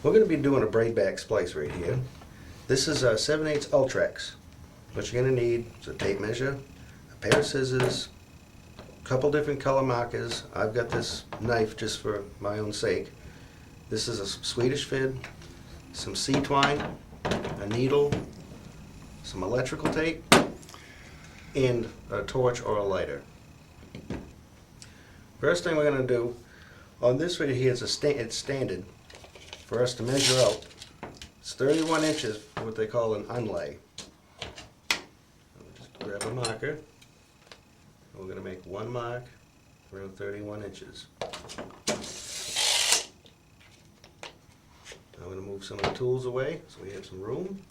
We're going to be doing a braid back splice right here. This is a 7/8 Ultrex. What you're going to need is a tape measure, a pair of scissors, a couple different color markers. I've got this knife just for my own sake. This is a Swedish fid, some C-twine, a needle, some electrical tape, and a torch or a lighter. First thing we're going to do on this right here is it's standard for us to measure out. It's 31 inches, what they call an unlay. Just grab a marker. We're going to make one mark around 31 inches. I'm going to move some of the tools away so we have some room.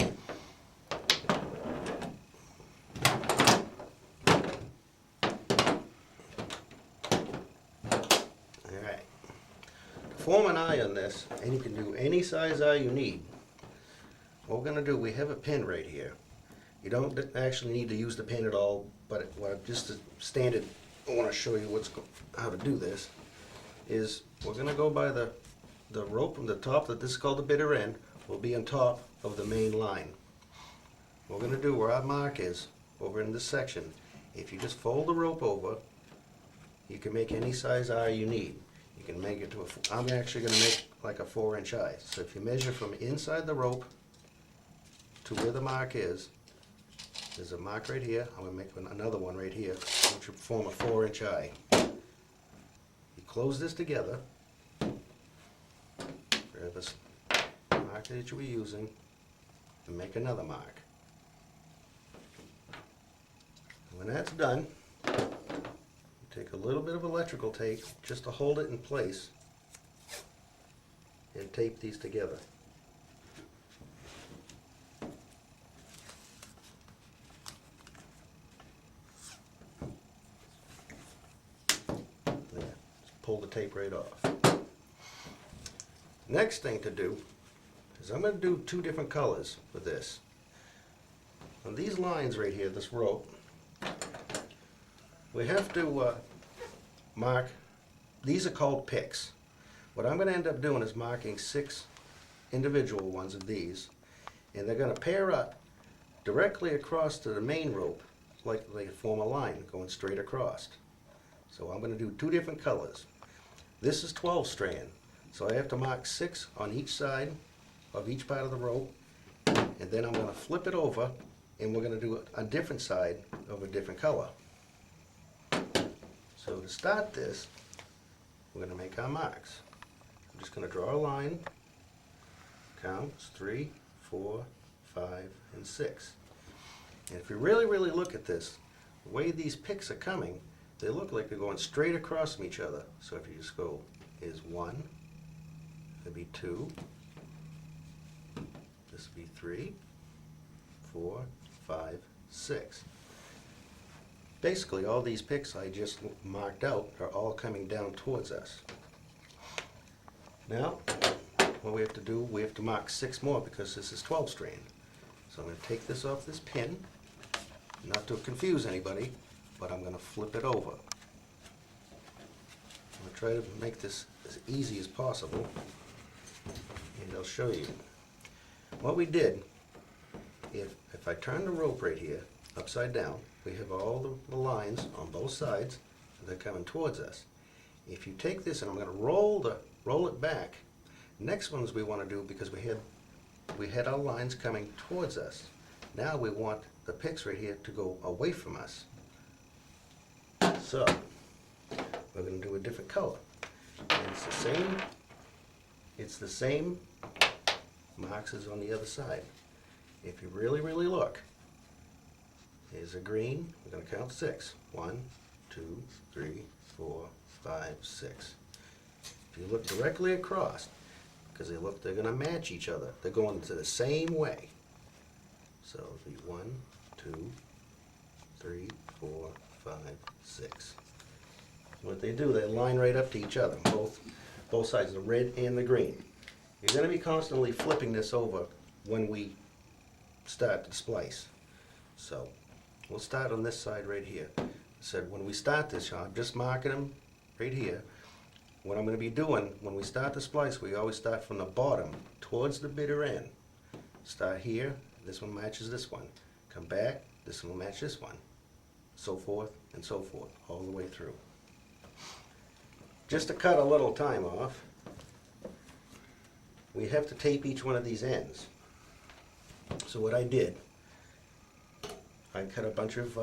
Alright. To form an eye on this, and you can do any size eye you need, what we're going to do, we have a pin right here. You don't actually need to use the pin at all, but just a standard, I want to show you how to do this, is we're going to go by the rope from the top, that this is called the bitter end, will be on top of the main line. What we're going to do where our mark is, over in this section, if you just fold the rope over, you can make any size eye you need. You can make it to I'm actually going to make like a 4-inch eye. So if you measure from inside the rope to where the mark is, there's a mark right here. I'm going to make another one right here, which will form a 4-inch eye. You close this together. Grab this mark that you were using and make another mark. When that's done, you take a little bit of electrical tape just to hold it in place and tape these together. There, just pull the tape right off. Next thing to do is I'm going to do 2 different colors with this. On these lines right here, this rope, we have to mark, these are called picks. What I'm going to end up doing is marking 6 individual ones of these, and they're going to pair up directly across to the main rope, like they form a line going straight across. So I'm going to do 2 different colors. This is 12 strand. So I have to mark 6 on each side of each part of the rope, and then I'm going to flip it over, and we're going to do a different side of a different color. So to start this, we're going to make our marks. I'm just going to draw a line, count, it's 3, 4, 5, and 6. And if you really look at this, the way these picks are coming, they look like they're going straight across from each other. So if you just go, is 1, would be 2, this would be 3, 4, 5, 6. Basically all these picks I just marked out are all coming down towards us. Now what we have to do, we have to mark 6 more because this is 12 strand. So I'm going to take this off this pin, not to confuse anybody, but I'm going to flip it over. I'm going to try to make this as easy as possible. And I'll show you. What we did, if I turn the rope right here upside down, we have all the lines on both sides, so they're coming towards us. If you take this and I'm going to roll it back, next ones we want to do, because we had our lines coming towards us. Now we want the picks right here to go away from us. So we're going to do a different color. And it's the same marks as on the other side. If you really look, here's a green. We're going to count 6. 1, 2, 3, 4, 5, 6. If you look directly across, because they're going to match each other. They're going to the same way. So it'll be 1, 2, 3, 4, 5, 6. What they do, they line right up to each other, both sides, the red and the green. You're going to be constantly flipping this over when we start to splice. So we'll start on this side right here. I said when we start this, I'm just marking them right here. what I'm going to be doing, when we start the splice, we always start from the bottom towards the bitter end. Start here, this one matches this one. Come back, this one will match this one. So forth and so forth, all the way through. Just to cut a little time off, we have to tape each one of these ends. So what I did, I cut a bunch of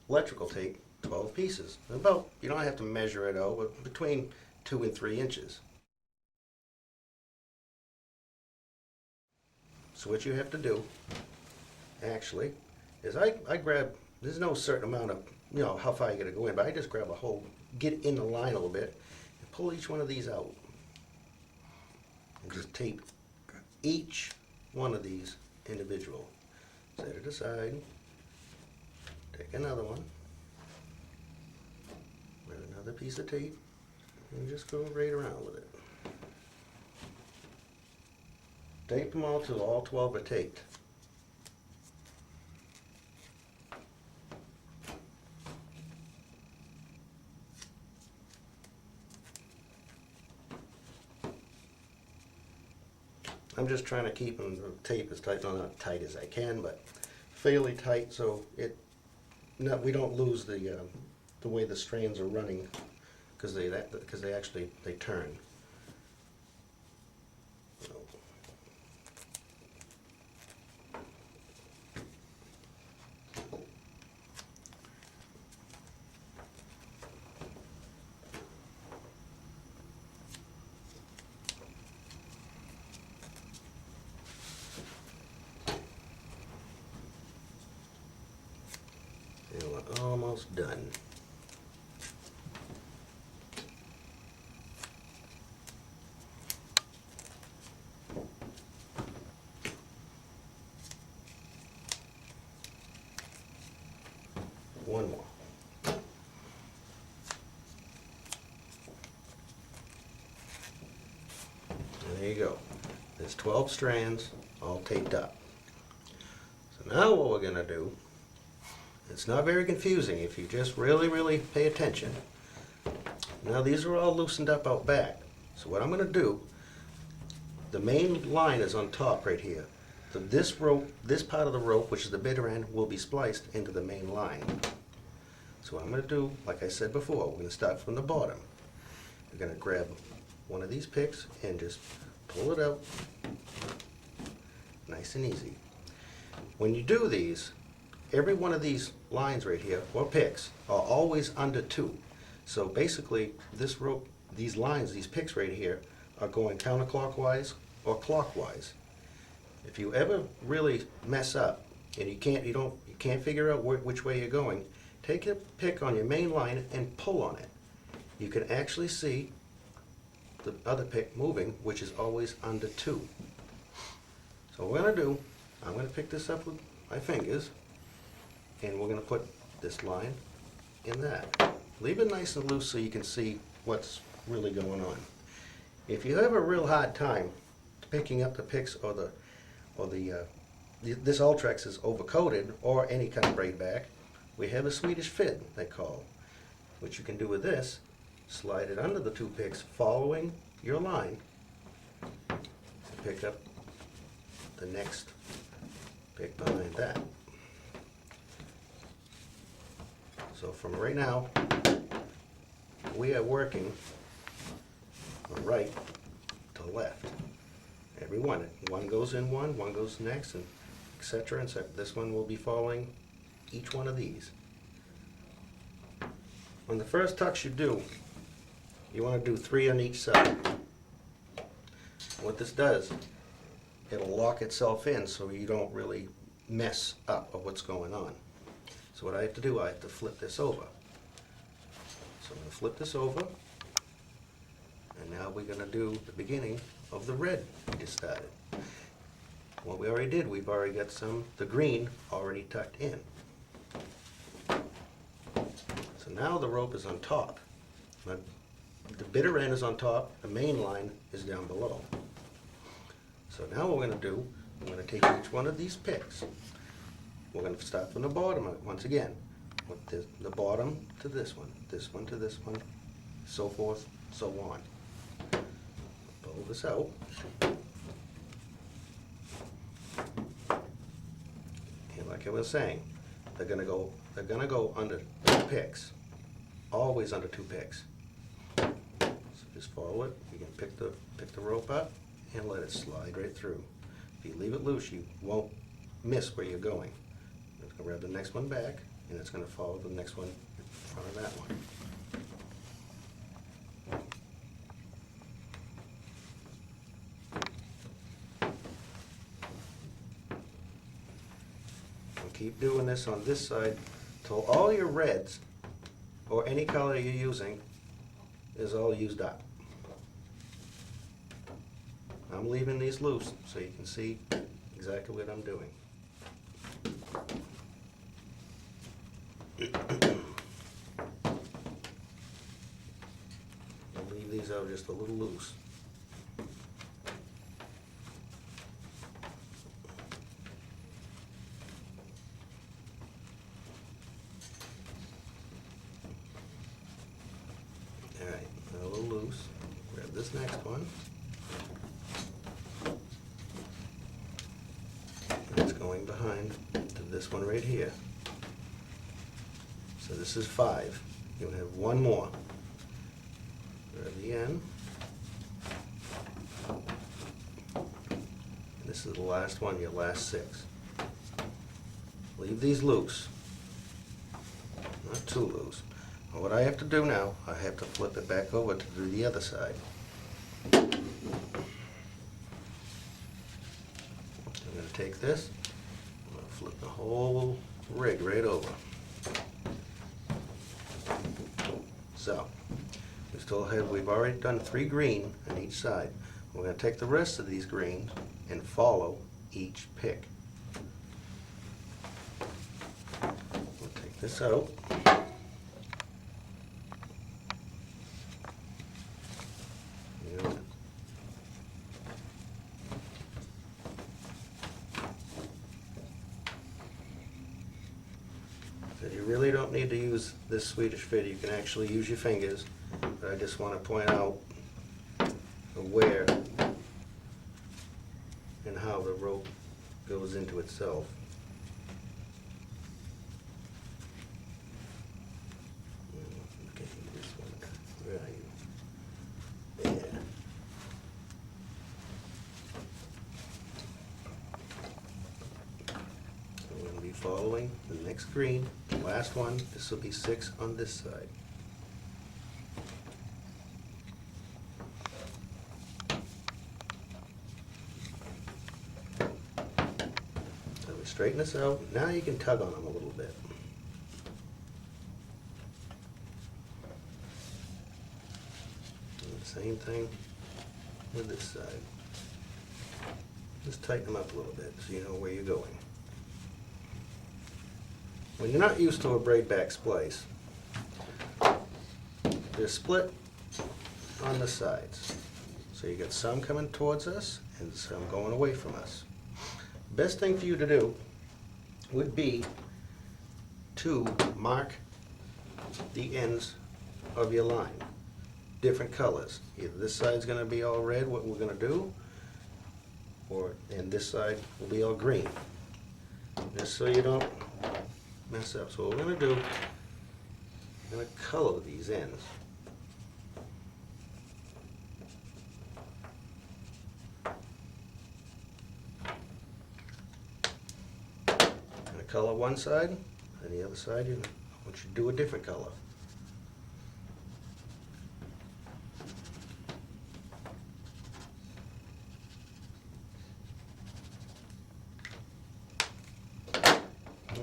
electrical tape, 12 pieces. About, you don't have to measure it out, but between 2 and 3 inches. So what you have to do, actually, is I grab, there's no certain amount of, how far you gotta go in, but I just grab a hole, get in the line a little bit, and pull each one of these out. And just tape each one of these individual. Set it aside, take another one, with another piece of tape, and just go right around with it. Tape them all till all 12 are taped. I'm just trying to keep the tape as tight, not as tight as I can, but fairly tight so we don't lose the way the strands are running, because they actually turn. And we're almost done. One more. And there you go. There's 12 strands all taped up. So now what we're going to do, it's not very confusing if you just really pay attention. Now these are all loosened up out back. So what I'm going to do, the main line is on top right here. So this rope, this part of the rope, which is the bitter end, will be spliced into the main line. So what I'm going to do, like I said before, we're going to start from the bottom. We're going to grab one of these picks and just pull it out, nice and easy. When you do these, every one of these lines right here, or picks, are always under 2. So basically, this rope, these lines, these picks right here, are going counterclockwise or clockwise. If you ever really mess up and you can't figure out which way you're going, take a pick on your main line and pull on it. You can actually see the other pick moving, which is always under 2. So what we're going to do, I'm going to pick this up with my fingers, and we're going to put this line in that. Leave it nice and loose so you can see what's really going on. If you have a real hard time picking up the picks this Ultrex is overcoated, or any kind of braid back, we have a Swedish fid, they call, which you can do with this. Slide it under the 2 picks following your line, and pick up the next pick behind that. So from right now, we are working from right to left. Every one goes in one goes next, and etc. And so this one will be following each one of these. On the first tucks you do, you want to do 3 on each side. What this does, it'll lock itself in so you don't really mess up of what's going on. So what I have to do, I have to flip this over. So I'm going to flip this over, and now we're going to do the beginning of the red we just started. What we already did, we've already got the green already tucked in. So now the rope is on top. The bitter end is on top, the main line is down below. So now what we're going to do, I'm going to take each one of these picks. We're going to start from the bottom once again. With the bottom to this one to this one, so forth, so on. Pull this out. And like I was saying, they're gonna go under 2 picks. Always under 2 picks. So just follow it. You can pick the rope up and let it slide right through. If you leave it loose, you won't miss where you're going. It's gonna grab the next one back, and it's gonna follow the next one in front of that one. Keep doing this on this side till all your reds or any color you're using is all used up. I'm leaving these loose so you can see exactly what I'm doing. I'll leave these out just a little loose. Alright, a little loose. Grab this next one. And it's going behind to this one right here. So this is 5. You'll have one more. Grab the end. And this is the last one, your last 6. Leave these loose. Not too loose. What I have to do now, I have to flip it back over to do the other side. I'm going to take this, I'm going to flip the whole rig right over. So, we've already done 3 green on each side. We're going to take the rest of these greens and follow each pick. We'll take this out. You really don't need to use this Swedish fit. You can actually use your fingers, but I just want to point out where and how the rope goes into itself. Okay, this one. Where are you? There. I'm going to be following the next green. Last one, this will be 6 on this side. So we straighten this out. Now you can tug on them a little bit. And the same thing with this side. Just tighten them up a little bit so you know where you're going. When you're not used to a braid back splice, they're split on the sides. So you got some coming towards us and some going away from us. Best thing for you to do would be to mark the ends of your line. Different colors. Either this side's going to be all red, what we're going to do, and this side will be all green. Just so you don't mess up. So what we're going to do, we're going to color these ends. I'm going to color one side, and the other side, I want you to do a different color.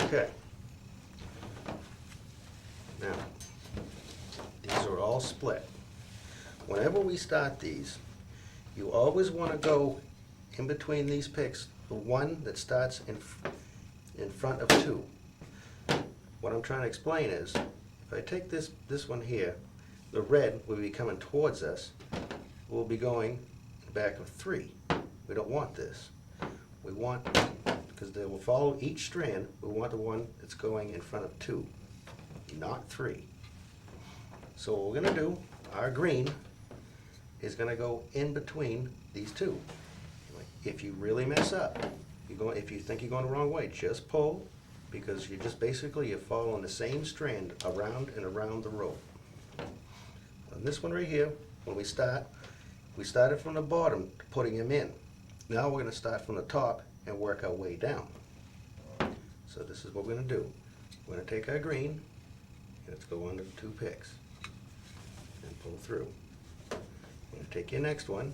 Okay. Now, these are all split. Whenever we start these, you always want to go in between these picks, the one that starts in front of 2. What I'm trying to explain is, if I take this one here, the red will be coming towards us. We'll be going in the back of 3. We don't want this. We want, because they will follow each strand, we want the one that's going in front of 2, not 3. So what we're going to do, our green is going to go in between these two. If you really mess up, if you think you're going the wrong way, just pull, because you're following the same strand around and around the rope. On this one right here, when we started from the bottom, putting them in. Now we're going to start from the top and work our way down. So this is what we're going to do. We're going to take our green, and let's go under the 2 picks and pull through. We're going to take your next one,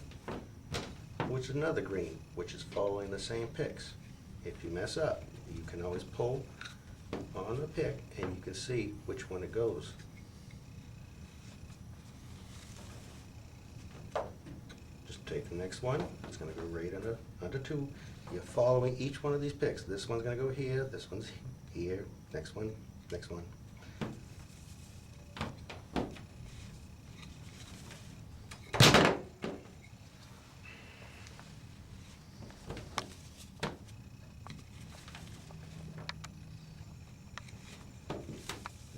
which is another green, which is following the same picks. If you mess up, you can always pull on the pick and you can see which one it goes. Just take the next one, it's going to go right under 2. You're following each one of these picks. This one's going to go here, this one's here, next one, next one.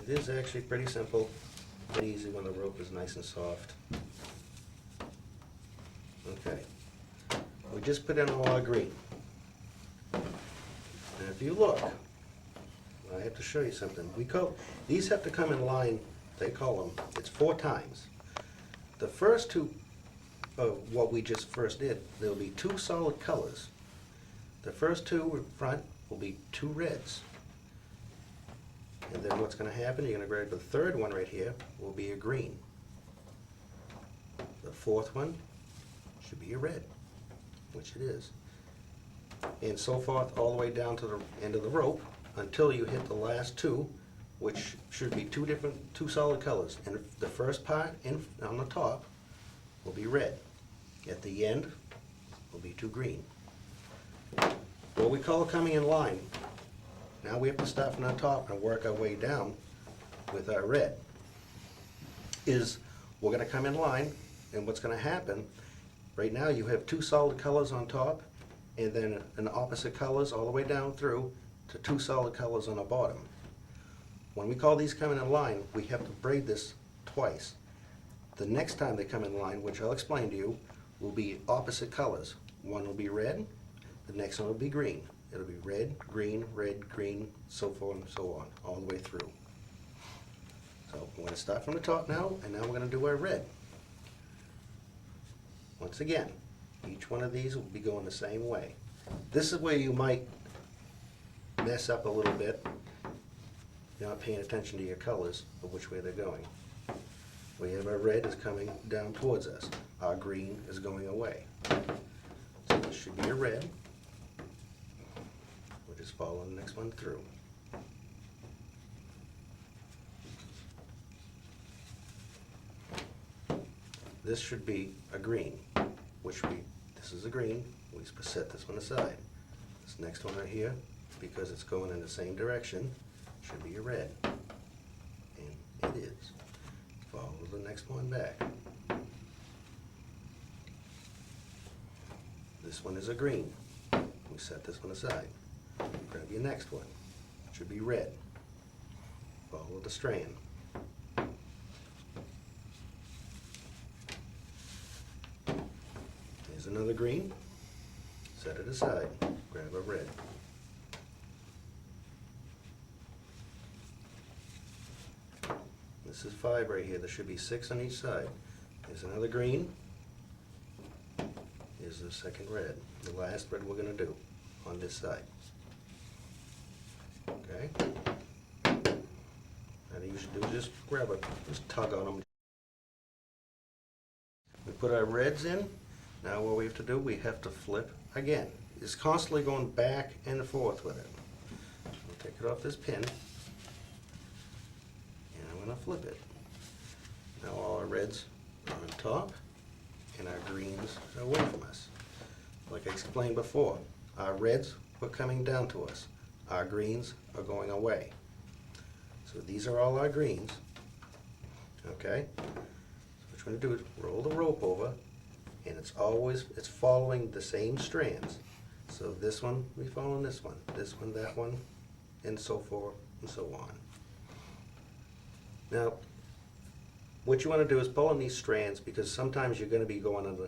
It is actually pretty simple, but easy when the rope is nice and soft. Okay, we just put in all our green. And if you look, I have to show you something. These have to come in line, they call them, it's 4 times. The first 2 of what we just first did, there will be 2 solid colors. The first 2 in front will be 2 reds. And then what's going to happen, you're going to grab the 3rd one right here, will be a green. The 4th one should be a red, which it is. And so forth all the way down to the end of the rope until you hit the last 2, which should be 2 solid colors. And the first part on the top will be red. At the end will be 2 green. What we call coming in line. Now we have to start from the top and work our way down with our red. We're going to come in line, and what's going to happen, right now you have 2 solid colors on top, and then an opposite colors all the way down through to 2 solid colors on the bottom. When we call these coming in line, we have to braid this twice. The next time they come in line, which I'll explain to you, will be opposite colors. One will be red, the next one will be green. It'll be red, green, so forth and so on, all the way through. So we're going to start from the top now, and now we're going to do our red. Once again, each one of these will be going the same way. This is where you might mess up a little bit. You're not paying attention to your colors or which way they're going. We have our red is coming down towards us. Our green is going away. So this should be a red. Just follow the next one through. This should be a green, this is a green, we set this one aside. This next one right here, because it's going in the same direction, should be a red. And it is. Follow the next one back. This one is a green. We set this one aside. Grab your next one. It should be red. Follow the strand. Here's another green. Set it aside. Grab a red. This is 5 right here. There should be 6 on each side. Here's another green. Here's the second red. The last red we're going to do on this side. Okay. And you should do just just tug on them. We put our reds in. Now what we have to do, we have to flip again. It's constantly going back and forth with it. I'll take it off this pin, and I'm going to flip it. Now all our reds are on top, and our greens are away from us. Like I explained before, our reds were coming down to us. Our greens are going away. So these are all our greens. Okay? So what you're going to do is roll the rope over, and it's following the same strands. So this one, we follow this one, that one, and so forth and so on. Now, what you want to do is pull on these strands, because sometimes you're going to be going under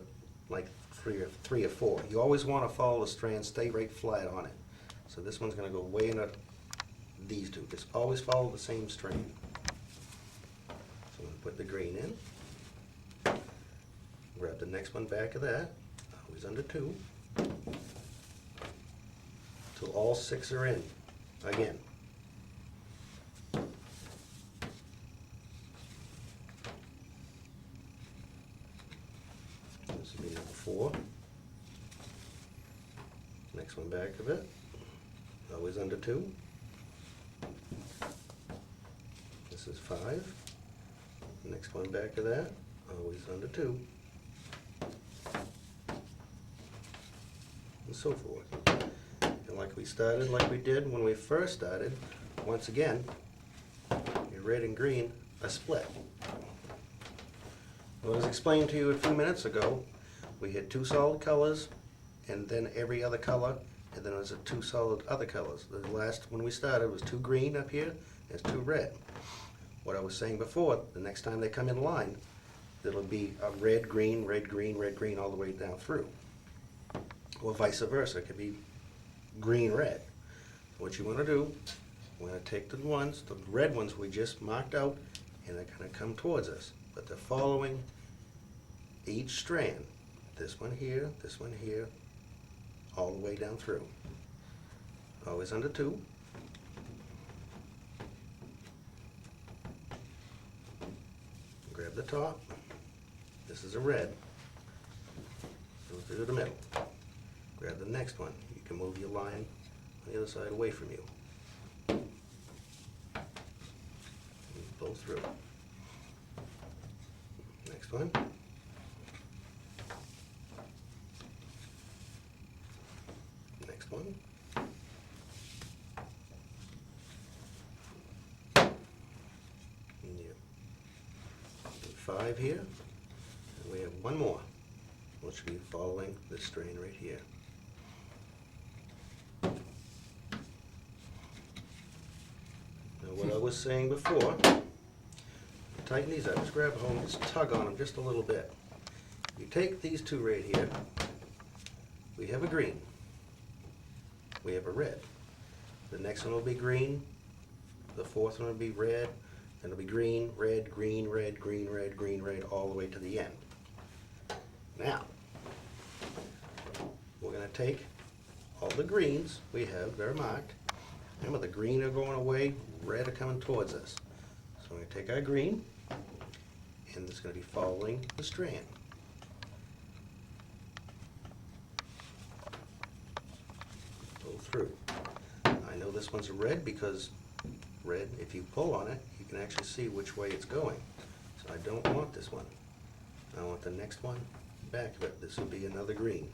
like three or four. You always want to follow the strand, stay right flat on it. So this one's going to go way into these two. Just always follow the same strand. So I'm going to put the green in. Grab the next one back of that. Always under two. Till all 6 are in. Again. This will be number 4. Next one back of it. Always under 2. This is 5. Next one back of that. Always under 2. And so forth. And like we started, like we did when we first started, once again, your red and green are split. Well, as explained to you a few minutes ago, we had 2 solid colors, and then every other color, and then it was 2 solid other colors. The last, when we started, was 2 green up here, and 2 red. What I was saying before, the next time they come in line, it'll be a red, green, red, green, red, green, all the way down through. Or vice versa, it could be green, red. What you want to do, we're going to take the red ones we just marked out, and they're going to come towards us. But they're following each strand. This one here, all the way down through. Always under 2. Grab the top. This is a red. Go through the middle. Grab the next one. You can move your line on the other side away from you. Pull through. Next one. Next one. And you do 5 here, and we have 1 more, which should be following this strand right here. Now, what I was saying before, tighten these up. Just grab home, just tug on them just a little bit. You take these 2 right here. We have a green. We have a red. The next one will be green. The 4th one will be red. Then it'll be green, red, green, red, green, red, green, red, all the way to the end. Now, we're going to take all the greens we have, they're marked. Remember, the green are going away, red are coming towards us. So we're going to take our green, and it's going to be following the strand. Go through. I know this one's a red because red, if you pull on it, you can actually see which way it's going. So I don't want this one. I want the next one back of it. This will be another green.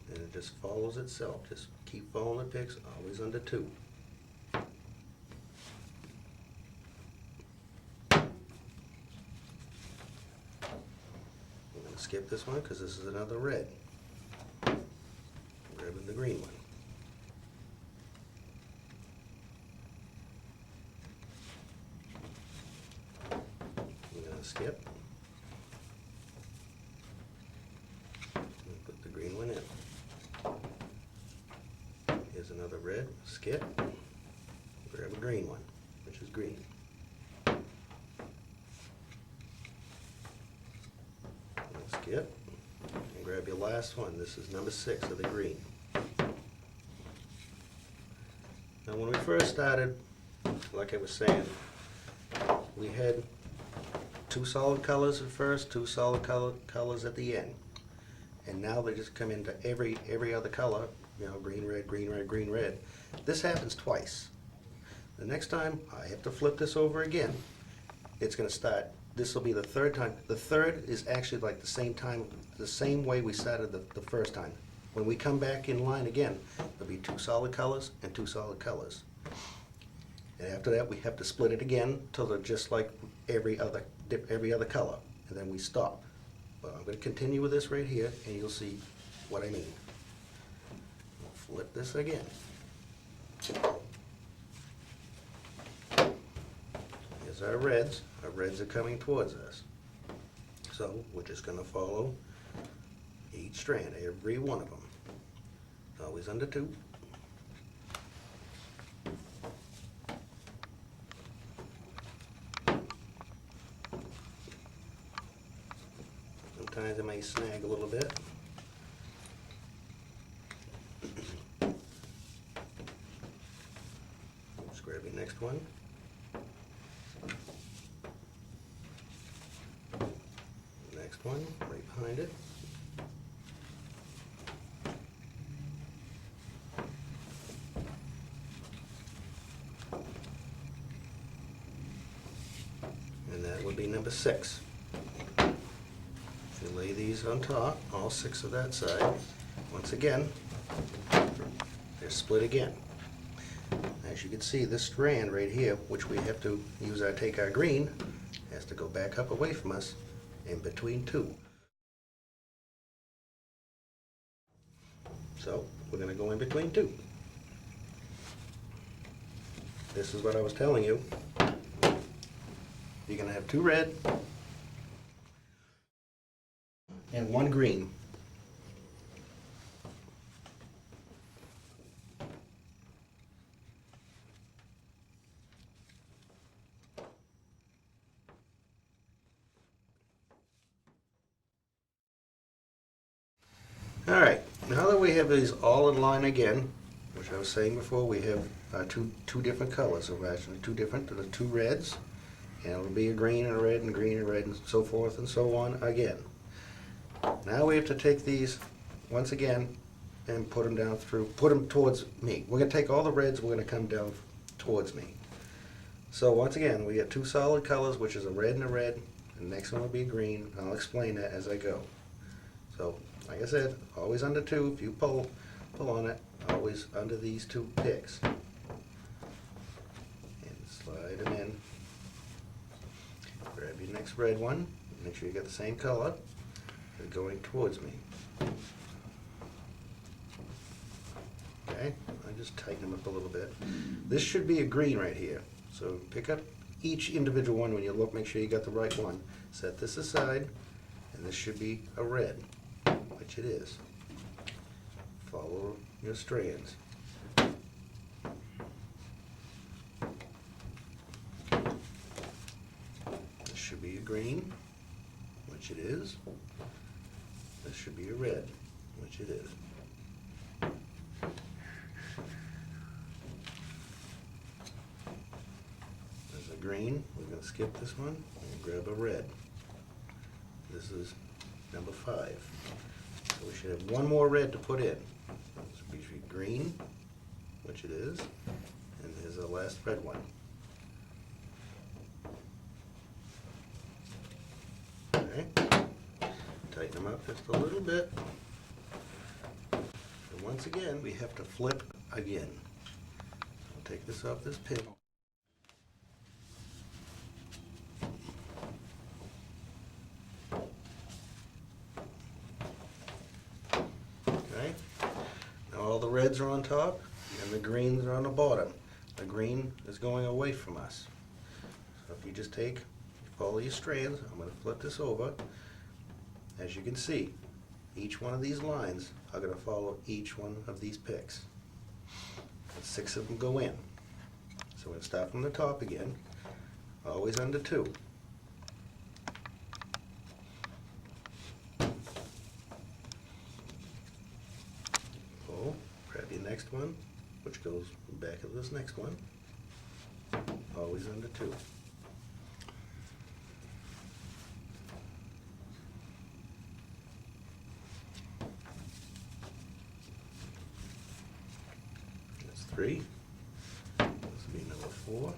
And it just follows itself. Just keep following the picks, always under 2. I'm going to skip this one because this is another red. Grabbing the green one. I'm going to skip. And put the green one in. Here's another red. Skip. Grab a green one, which is green. Skip. And grab your last one. This is number 6 of the green. Now when we first started, like I was saying, we had 2 solid colors at first, 2 solid colors at the end. And now they just come into every other color, you know, green, red, green, red, green, red. This happens twice. The next time I have to flip this over again. It's going to start, this will be the 3rd time. The 3rd is actually like the same time, the same way we started the first time. When we come back in line again, there'll be 2 solid colors and 2 solid colors. And after that, we have to split it again till they're just like every other color, and then we stop. But I'm going to continue with this right here, and you'll see what I mean. We'll flip this again. There's our reds are coming towards us. So we're just going to follow each strand, every one of them. Always under 2. Sometimes it may snag a little bit. Let's grab your next one. Next one, right behind it. And that would be number 6. You lay these on top, all 6 of that side. Once again, they're split again. As you can see, this strand right here, which we have to use take our green, has to go back up away from us in between 2. So we're going to go in between 2. This is what I was telling you. You're going to have 2 red and 1 green. All right, now that we have these all in line again, which I was saying before, we have two different colors. So actually two reds, and it'll be a green and a red and green and red and so forth and so on again. Now we have to take these once again and put them towards me. We're going to take all the reds, we're going to come down towards me. So once again, we get 2 solid colors, which is a red and a red, and the next one will be green. I'll explain that as I go. So, like I said, always under 2. If you pull on it, always under these 2 picks. And slide them in. Grab your next red one. Make sure you get the same color. They're going towards me. Okay, I just tighten them up a little bit. This should be a green right here. So pick up each individual one when you look, make sure you got the right one. Set this aside, and this should be a red, which it is. Follow your strands. This should be a green, which it is. This should be a red, which it is. There's a green. We're going to skip this one and grab a red. This is number 5. So we should have 1 more red to put in. This would be green, which it is, and here's the last red one. Okay. Tighten them up just a little bit. And once again, we have to flip again. I'll take this off this pin. Okay. Now all the reds are on top and the greens are on the bottom. The green is going away from us. So if you just follow your strands, I'm going to flip this over. As you can see, each one of these lines are going to follow each one of these picks. And 6 of them go in. So we're going to start from the top again, always under 2. Pull, grab your next one, which goes back of this next one, always under 2. That's 3. This will be number 4.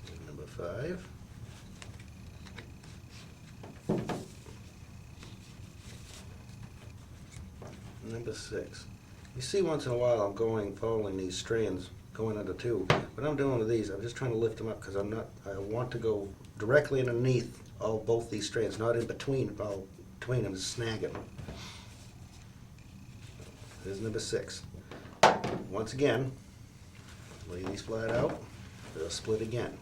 And number 5. Number 6. You see once in a while I'm following these strands, going under 2. What I'm doing with these, I'm just trying to lift them up because I want to go directly underneath both these strands, not in between them, to snag them. There's number 6. Once again, Lay these flat out, they'll split again.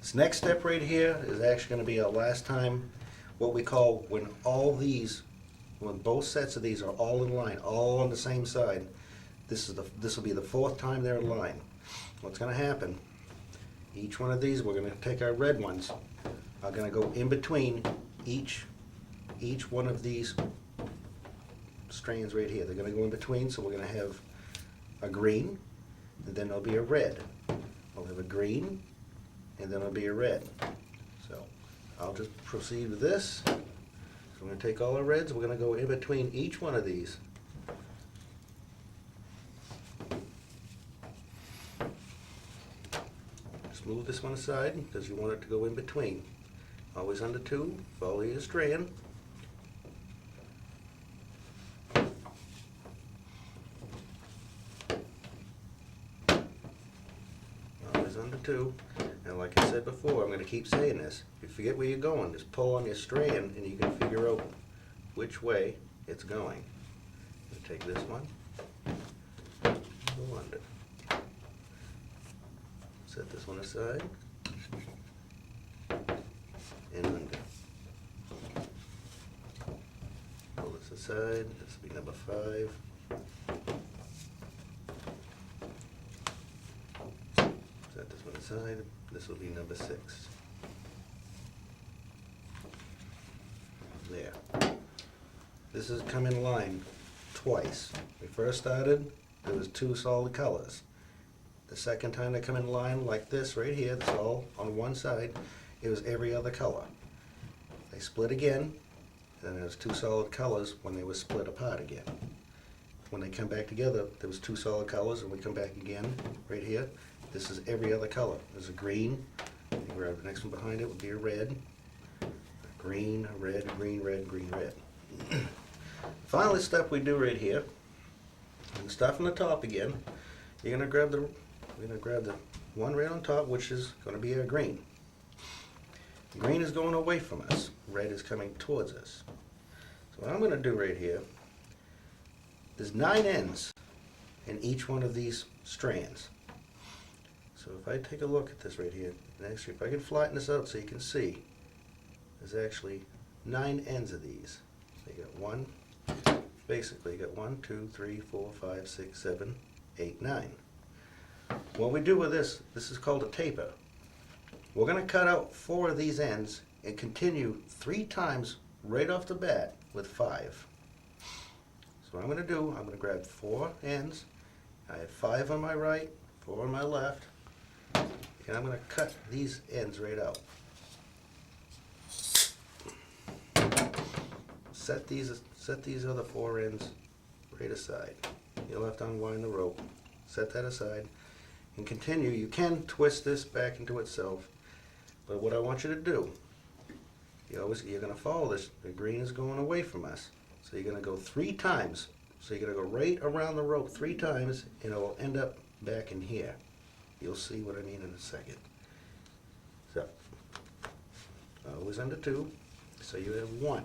This next step right here is actually going to be our last time, what we call when both sets of these are all in line, all on the same side. This will be the fourth time they're in line. What's going to happen? Each one of these, we're going to take our red ones, are going to go in between each one of these strands right here. They're going to go in between, so we're going to have a green, and then there'll be a red. We'll have a green, and then there'll be a red. So I'll just proceed with this. So we're going to take all our reds, we're going to go in between each one of these. Just move this one aside because you want it to go in between. Always under two, follow your strand. Always under two. And like I said before, I'm going to keep saying this. If you forget where you're going, just pull on your strand and you can figure out which way it's going. Take this one, go under. Set this one aside and under. Pull this aside, this will be number 5. Set this one aside, this will be number 6. There. This has come in line twice. We first started, there was 2 solid colors. The second time they come in line like this right here, it's all on one side, it was every other color. They split again, and there was 2 solid colors when they were split apart again. When they come back together, there was 2 solid colors, and we come back again right here. This is every other color. There's a green, you grab the next one behind it would be a red, a green, a red, green, red, green, red. Final step we do right here, and start from the top again. You're gonna grab the one right on top, which is gonna be our green. Green is going away from us. Red is coming towards us. So what I'm gonna do right here, there's 9 ends in each one of these strands. So if I take a look at this right here, and actually if I can flatten this out so you can see, there's actually 9 ends of these. So you got one. Basically, you got 1, 2, 3, 4, 5, 6, 7, 8, 9. What we do with this is called a taper. We're going to cut out 4 of these ends and continue 3 times right off the bat with 5. So what I'm going to do, I'm going to grab 4 ends. I have 5 on my right, 4 on my left, and I'm going to cut these ends right out. Set these other 4 ends right aside. You'll have to unwind the rope. Set that aside and continue. You can twist this back into itself, but what I want you to do, you're going to follow this. The green is going away from us, so you're going to go 3 times. So you're going to go right around the rope 3 times, and it will end up back in here. You'll see what I mean in a second. So always under 2, so you have 1.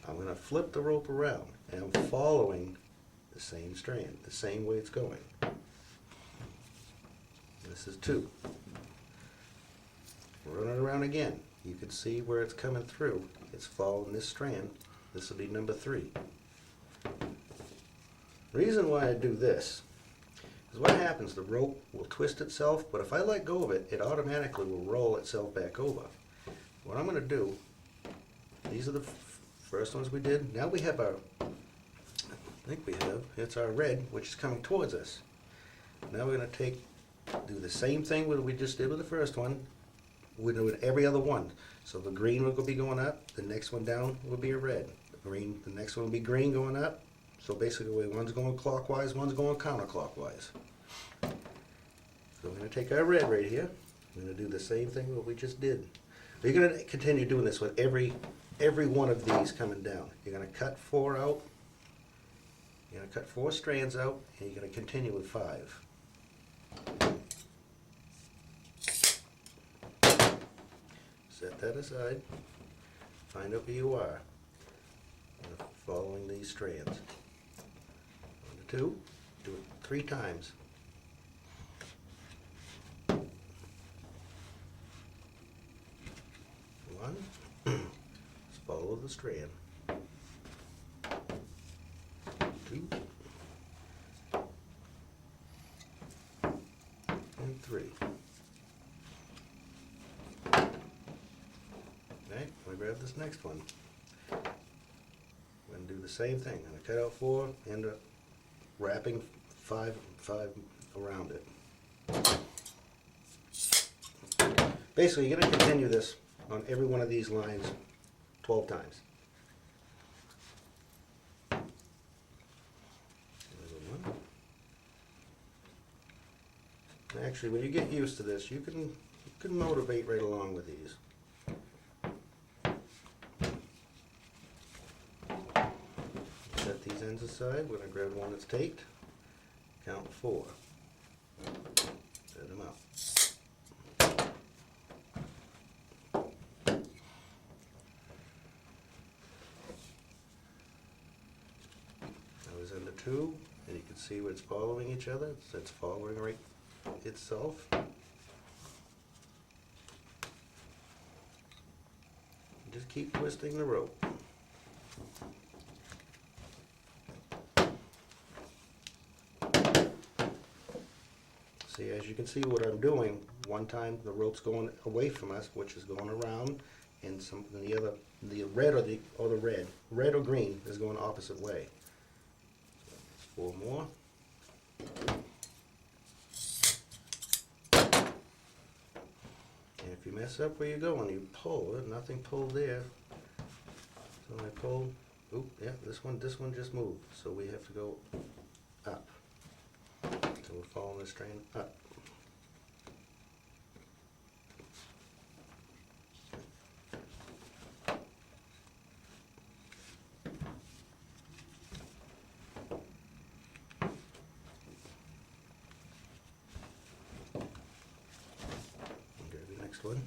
I'm going to flip the rope around, and I'm following the same strand, the same way it's going. This is 2. Run it around again. You can see where it's coming through. It's following this strand. This will be number 3. Reason why I do this is what happens, the rope will twist itself, but if I let go of it, it automatically will roll itself back over. What I'm going to do, these are the first ones we did. Now we have our, it's our red, which is coming towards us. Now we're going to do the same thing that we just did with the first one. We do it every other one. So the green will be going up, the next one down will be a red. The next one will be green going up. So basically one's going clockwise, one's going counterclockwise. So we're going to take our red right here. We're going to do the same thing what we just did. You're going to continue doing this with every one of these coming down. You're going to cut 4 out. You're going to cut 4 strands out, and you're going to continue with 5. Set that aside. Find out where you are. Following these strands. 1 to 2. Do it 3 times. the strand. 2 and 3. Okay, we grab this next one. We're going to do the same thing. I'm going to cut out 4, end up wrapping 5 around it. Basically, you're going to continue this on every one of these lines 12 times. Actually, when you get used to this, you can motivate right along with these. Set these ends aside. We're going to grab one that's taped. Count 4. Set them out. That was under 2, and you can see where it's following each other. It's following right itself. Just keep twisting the rope. See, as you can see what I'm doing, one time the rope's going away from us, which is going around, and the red or green is going the opposite way. 4 more. And if you mess up where you're going, you pull it. Nothing pulled there. So I pull. Oop, yeah, this one just moved. So we have to go up. So we're following the strand up. Next one.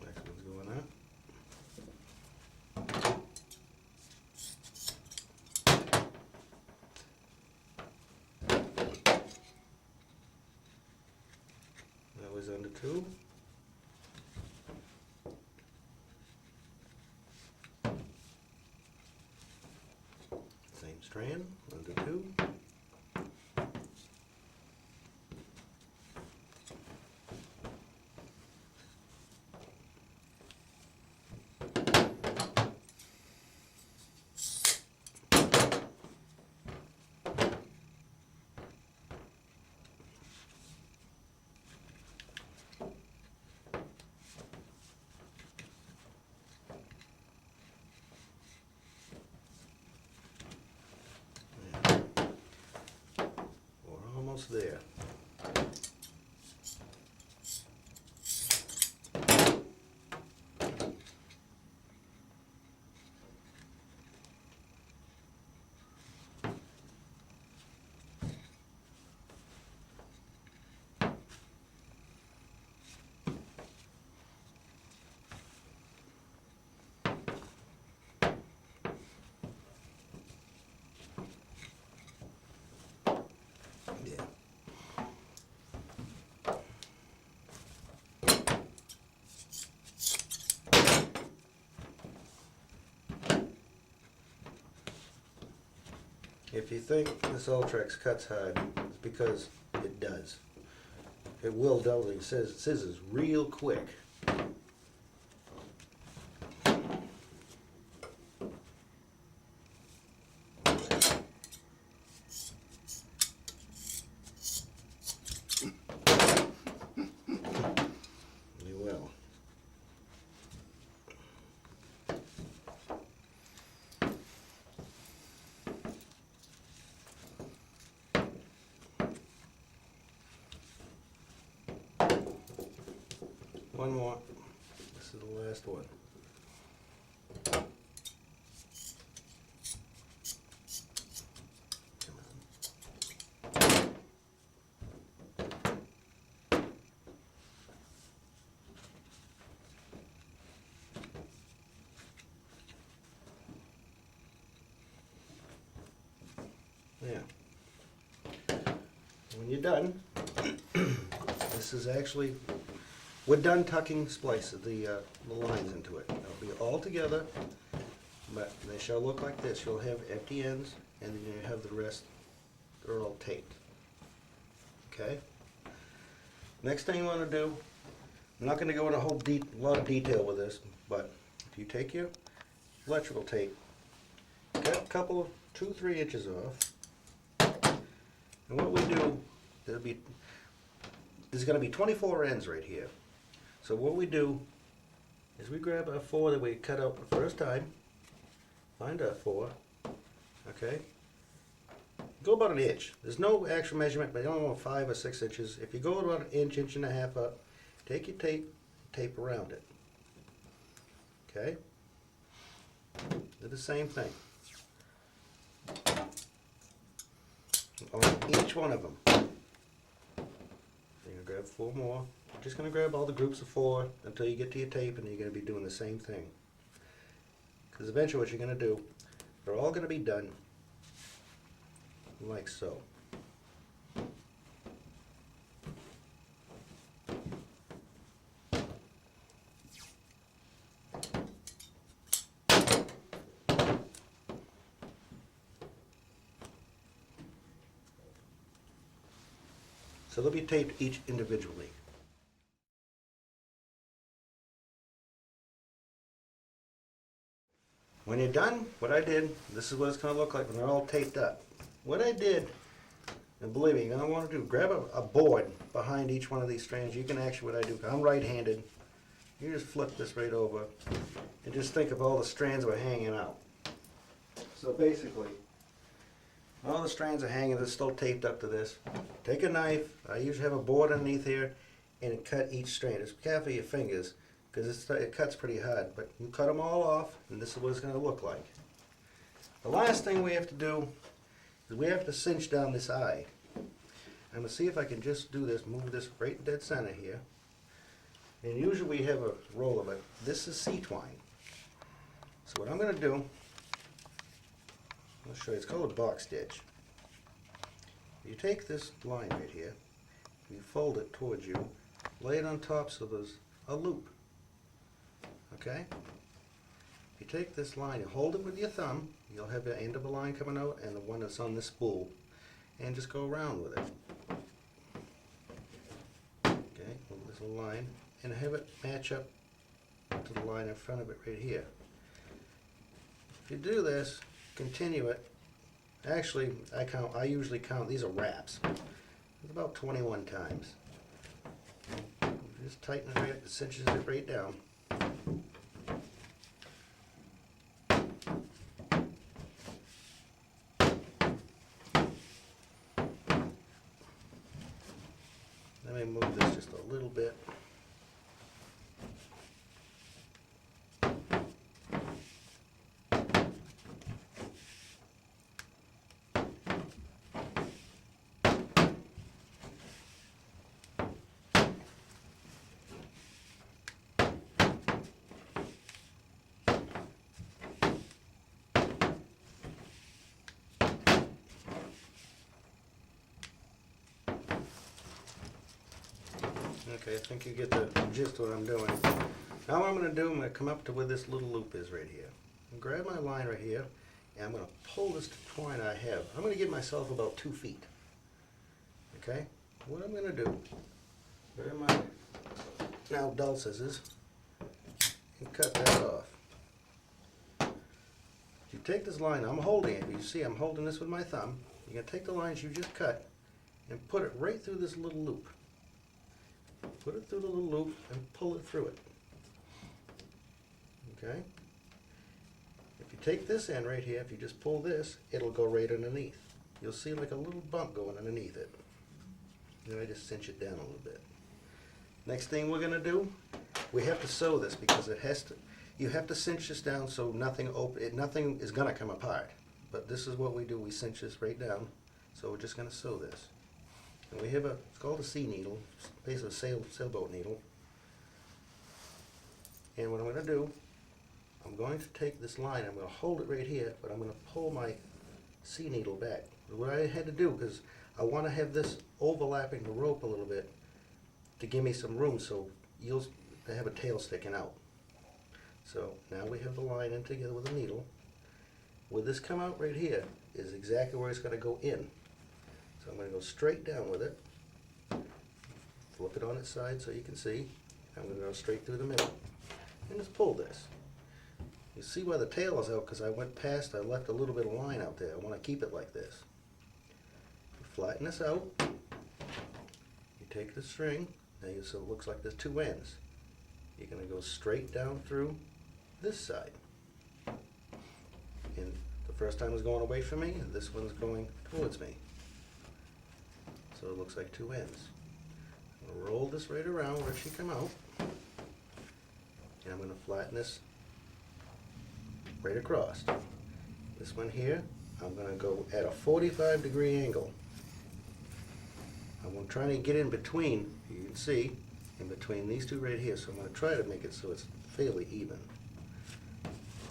Next one's going up. Under 2. Same strand, under 2. Almost there. If you think this Ultrex cuts hard, it's because it does. It will double the scissors real quick. You will. One more. This is the last one. when you're done, this is actually, we're done tucking Splice, the lines into it. They'll be all together, but they shall look like this. You'll have empty ends, and then you have the rest, they're all taped. Okay? Next thing you want to do, I'm not going to go into a whole lot of detail with this, but if you take your electrical tape, cut a couple, 2-3 inches off, and what we do, there's going to be 24 ends right here. So what we do is we grab our 4 that we cut out the first time, find our 4, okay? Go about an inch. There's no actual measurement, but you don't want 5 or 6 inches. If you go about an inch, inch and a half up, take your tape around it. Okay? Do the same thing on each one of them. You're going to grab 4 more. You're just going to grab all the groups of 4 until you get to your tape, and you're going to be doing the same thing. Because eventually what you're going to do, they're all going to be done like so. So they'll be taped each individually. When you're done, what I did, this is what it's going to look like when they're all taped up. What I did, and believe me, you're going to want to do, grab a board behind each one of these strands. You can actually, what I do, I'm right-handed, you just flip this right over, and just think of all the strands that are hanging out. So basically, all the strands are hanging, they're still taped up to this. Take a knife, I usually have a board underneath here, and cut each strand. Just be careful of your fingers, because it cuts pretty hard, but you cut them all off, and this is what it's going to look like. The last thing we have to do is we have to cinch down this eye. I'm going to see if I can just do this, move this right dead center here. And usually we have a roll of it. This is C-twine. So what I'm going to do, I'll show you, it's called a box stitch. You take this line right here, you fold it towards you, lay it on top so there's a loop. Okay? If you take this line, you hold it with your thumb, you'll have the end of the line coming out and the one that's on this spool, and just go around with it. Okay, hold this little line, and have it match up to the line in front of it right here. If you do this, continue it. Actually, I usually count, these are wraps. It's about 21 times. Just tighten it right, it cinches it right down. Let me move this just a little bit. Okay, I think you get the gist of what I'm doing. Now what I'm going to do, I'm going to come up to where this little loop is right here. And grab my line right here, and I'm going to pull this twine I have. I'm going to give myself about 2 feet. Okay? What I'm going to do, grab my now dull scissors, and cut that off. You take this line, I'm holding it, you see I'm holding this with my thumb. You're going to take the lines you just cut and put it right through this little loop. Put it through the little loop and pull it through it. Okay? If you take this end right here, if you just pull this, it'll go right underneath. You'll see like a little bump going underneath it. Then I just cinch it down a little bit. Next thing we're going to do, we have to sew this because it has to, you have to cinch this down so nothing is going to come apart. But this is what we do, we cinch this right down. So we're just going to sew this. And we have it's called a sea needle, basically a sailboat needle. And what I'm going to take this line, I'm going to hold it right here, but I'm going to pull my C needle back. What I had to do, because I want to have this overlapping the rope a little bit to give me some room so you'll have a tail sticking out. So now we have the line in together with the needle. Where this come out right here is exactly where it's going to go in. So I'm going to go straight down with it. Flip it on its side so you can see. I'm going to go straight through the middle. And just pull this. You see why the tail is out, because I went past, I left a little bit of line out there. I want to keep it like this. Flatten this out. You take the string, now so it looks like there's two ends. You're going to go straight down through this side. And the first time was going away from me, and this one's going towards me. So it looks like two ends. I'm going to roll this right around where she come out. And I'm going to flatten this right across. This one here, I'm going to go at a 45-degree angle. I'm trying to get in between, you can see, in between these two right here. So I'm going to try to make it so it's fairly even.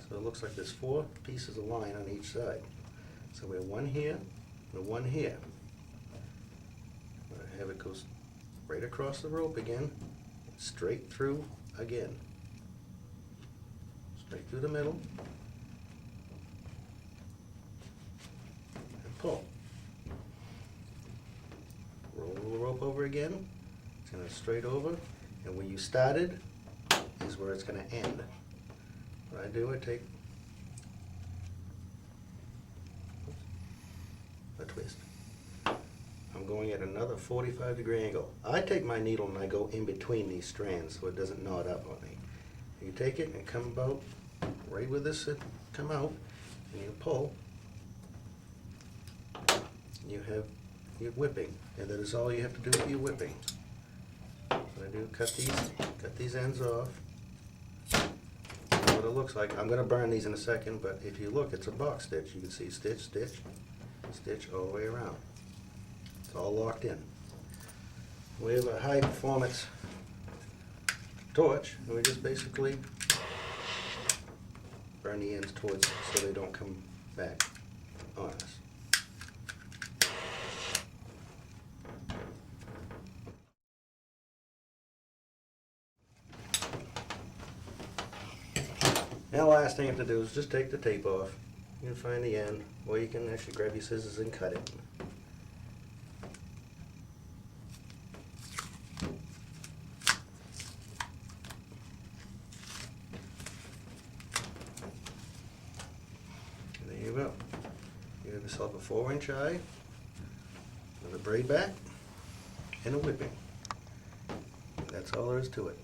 So it looks like there's 4 pieces of line on each side. So we have one here and one here. I'm going to have it go right across the rope again, straight through again. Straight through the middle. And pull. Roll the rope over again. It's going to straight over. And where you started is where it's going to end. What I do, I take a twist. I'm going at another 45-degree angle. I take my needle and I go in between these strands so it doesn't knot up on me. You take it and come about right where this should come out, and you pull. You have your whipping, and that is all you have to do for your whipping. What I do, cut these ends off. What it looks like. I'm going to burn these in a second, but if you look, it's a box stitch. You can see stitch, stitch, stitch all the way around. It's all locked in. We have a high performance torch, and we just basically burn the ends towards so they don't come back on us. Now the last thing you have to do is just take the tape off. You can find the end, or you can actually grab your scissors and cut it. And there you go. You have yourself a 4-inch eye with a braid back and a whipping. That's all there is to it.